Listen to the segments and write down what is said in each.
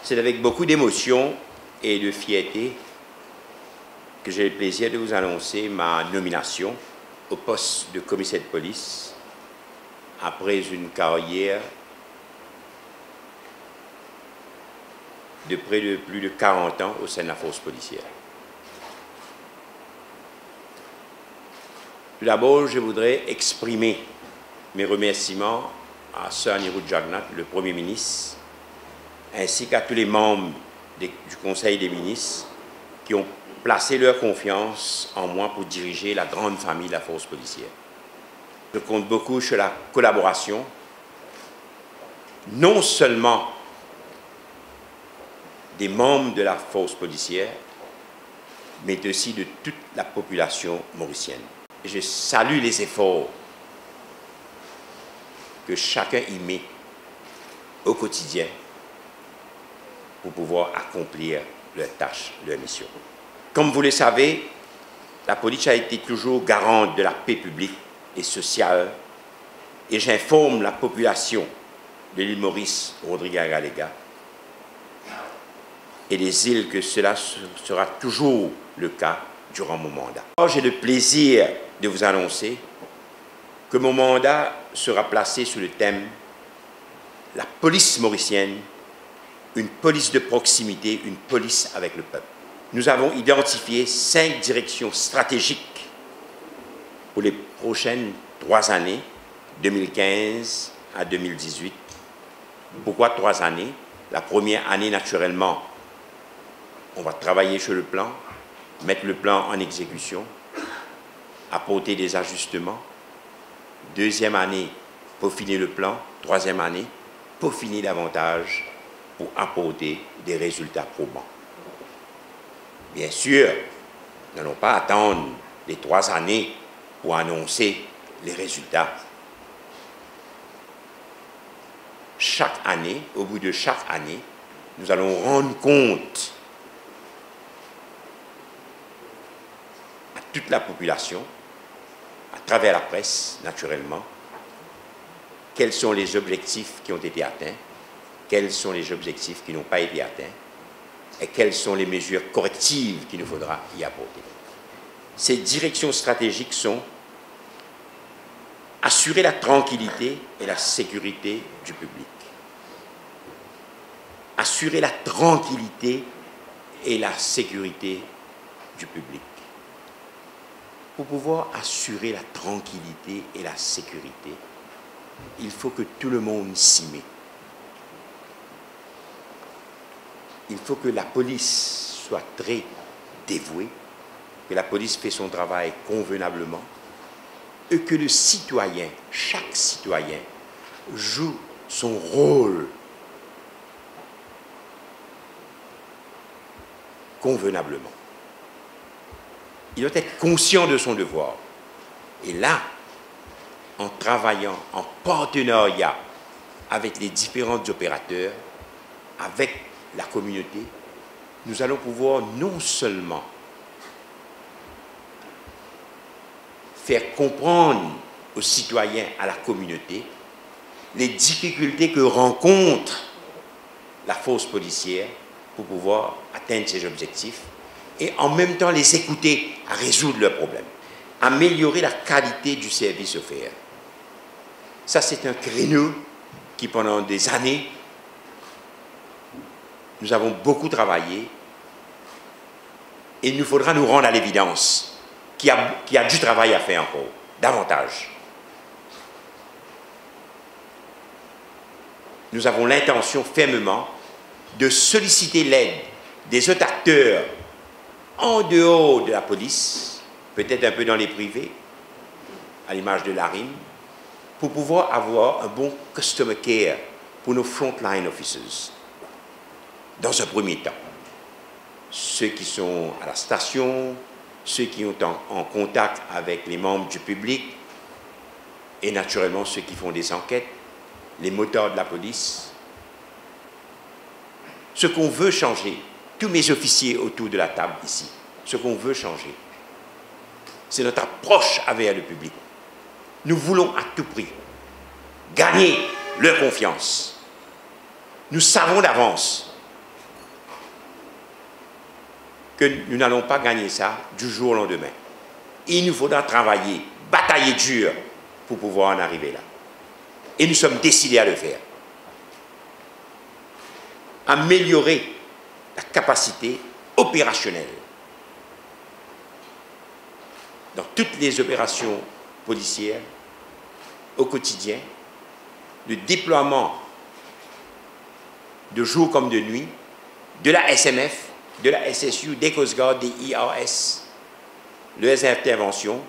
C'est avec beaucoup d'émotion et de fierté que j'ai le plaisir de vous annoncer ma nomination au poste de commissaire de police après une carrière de près de plus de 40 ans au sein de la force policière. Tout d'abord, je voudrais exprimer mes remerciements à Sir Anirudh Jagannath, le Premier ministre, ainsi qu'à tous les membres du Conseil des ministres qui ont placé leur confiance en moi pour diriger la grande famille de la force policière. Je compte beaucoup sur la collaboration, non seulement des membres de la force policière, mais aussi de toute la population mauricienne. Et je salue les efforts que chacun y met au quotidien pour pouvoir accomplir leurs tâches, leurs missions. Comme vous le savez, la police a été toujours garante de la paix publique et sociale, et j'informe la population de l'île Maurice, Rodrigues-Galéga, et des îles que cela sera toujours le cas durant mon mandat. J'ai le plaisir de vous annoncer que mon mandat sera placé sous le thème « La police mauricienne, une police de proximité, une police avec le peuple ». Nous avons identifié 5 directions stratégiques pour les prochaines 3 années, 2015 à 2018. Pourquoi 3 années? La première année, naturellement, on va travailler sur le plan, mettre le plan en exécution, apporter des ajustements. Deuxième année, peaufiner le plan. Troisième année, peaufiner davantage pour apporter des résultats probants. Bien sûr, nous n'allons pas attendre les 3 années pour annoncer les résultats. Chaque année, au bout de chaque année, nous allons rendre compte à toute la population, à travers la presse, naturellement, quels sont les objectifs qui ont été atteints, quels sont les objectifs qui n'ont pas été atteints, et quelles sont les mesures correctives qu'il nous faudra y apporter. Ces directions stratégiques sont assurer la tranquillité et la sécurité du public. Assurer la tranquillité et la sécurité du public. Pour pouvoir assurer la tranquillité et la sécurité, il faut que tout le monde s'y mette. Il faut que la police soit très dévouée, que la police fait son travail convenablement, et que le citoyen, chaque citoyen, joue son rôle convenablement. Il doit être conscient de son devoir. Et là, en travaillant en partenariat avec les différents opérateurs, avec la communauté, nous allons pouvoir non seulement faire comprendre aux citoyens, à la communauté, les difficultés que rencontre la force policière pour pouvoir atteindre ses objectifs, et en même temps les écouter à résoudre leurs problèmes, améliorer la qualité du service offert. Ça, c'est un créneau qui, pendant des années, nous avons beaucoup travaillé, et il nous faudra nous rendre à l'évidence qu'il y a du travail à faire encore, davantage. Nous avons l'intention fermement de solliciter l'aide des autres acteurs en dehors de la police, peut-être un peu dans les privés, à l'image de l'ARIM, pour pouvoir avoir un bon customer care pour nos frontline officers. Dans un premier temps, ceux qui sont à la station, ceux qui ont en contact avec les membres du public, et naturellement ceux qui font des enquêtes, les moteurs de la police. Ce qu'on veut changer, tous mes officiers autour de la table ici, ce qu'on veut changer, c'est notre approche avec le public. Nous voulons à tout prix gagner leur confiance. Nous savons d'avance que nous n'allons pas gagner ça du jour au lendemain. Il nous faudra travailler, batailler dur pour pouvoir en arriver là. Et nous sommes décidés à le faire. Améliorer la capacité opérationnelle dans toutes les opérations policières au quotidien, le déploiement de jour comme de nuit, de la SMF, de la SSU, des Coast Guard, des IRS, les interventions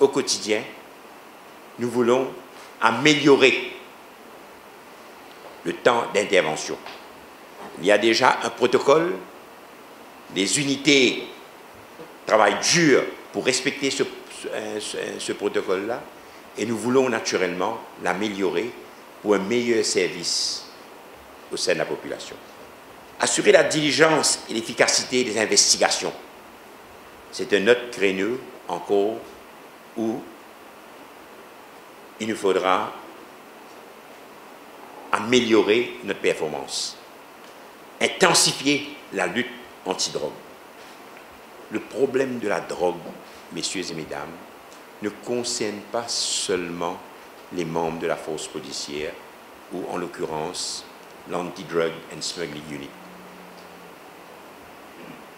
au quotidien. Nous voulons améliorer le temps d'intervention. Il y a déjà un protocole, les unités travaillent dur pour respecter ce protocole-là, et nous voulons naturellement l'améliorer pour un meilleur service au sein de la population. Assurer la diligence et l'efficacité des investigations. C'est un autre créneau encore où il nous faudra améliorer notre performance. Intensifier la lutte anti-drogue. Le problème de la drogue, messieurs et mesdames, ne concerne pas seulement les membres de la force policière ou en l'occurrence l'Anti-Drug and Smuggling Unit.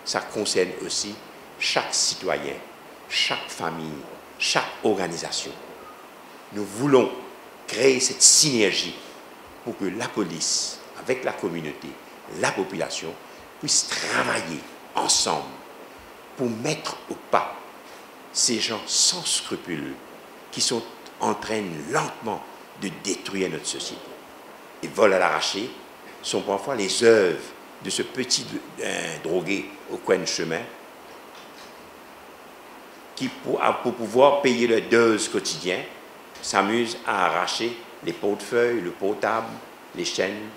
Ça concerne aussi chaque citoyen, chaque famille, chaque organisation. Nous voulons créer cette synergie pour que la police, avec la communauté, la population, puisse travailler ensemble pour mettre au pas ces gens sans scrupules qui sont en train lentement de détruire notre société. Les vols à l'arraché sont parfois les œuvres de ce petit drogué au coin de chemin qui, pour pouvoir payer le dose quotidien, s'amuse à arracher les portefeuilles, le portable, les chaînes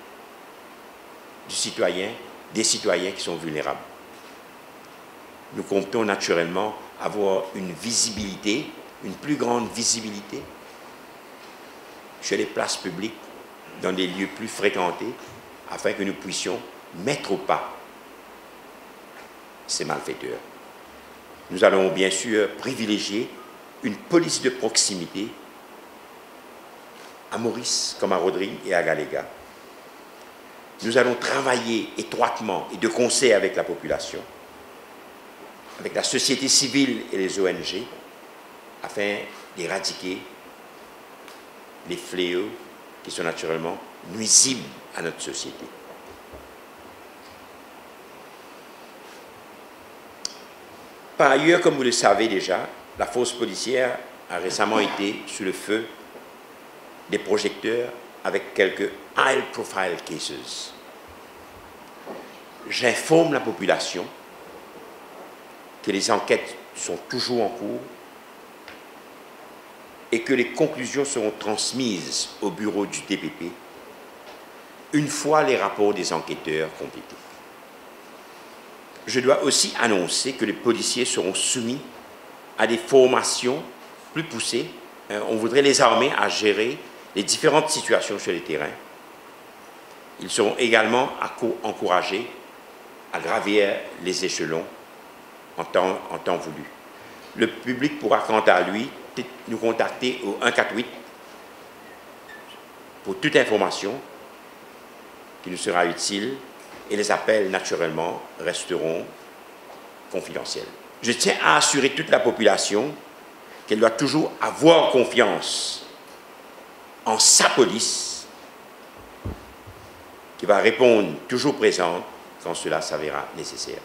du citoyen, des citoyens qui sont vulnérables. Nous comptons naturellement avoir une visibilité, une plus grande visibilité sur les places publiques, dans des lieux plus fréquentés, afin que nous puissions mettre au pas ces malfaiteurs. Nous allons bien sûr privilégier une police de proximité à Maurice, comme à Rodrigue et à Galéga. Nous allons travailler étroitement et de concert avec la population, avec la société civile et les ONG, afin d'éradiquer les fléaux qui sont naturellement nuisibles à notre société. Par ailleurs, comme vous le savez déjà, la force policière a récemment été sous le feu des projecteurs avec quelques high-profile cases. J'informe la population que les enquêtes sont toujours en cours et que les conclusions seront transmises au bureau du DPP une fois les rapports des enquêteurs complétés. Je dois aussi annoncer que les policiers seront soumis à des formations plus poussées. On voudrait les armer à gérer les différentes situations sur le terrain. Ils seront également encouragés à gravir les échelons en temps voulu. Le public pourra quant à lui nous contacter au 148 pour toute information qui nous sera utile, et les appels naturellement resteront confidentiels. Je tiens à assurer toute la population qu'elle doit toujours avoir confiance en sa police qui va répondre toujours présente quand cela s'avérera nécessaire.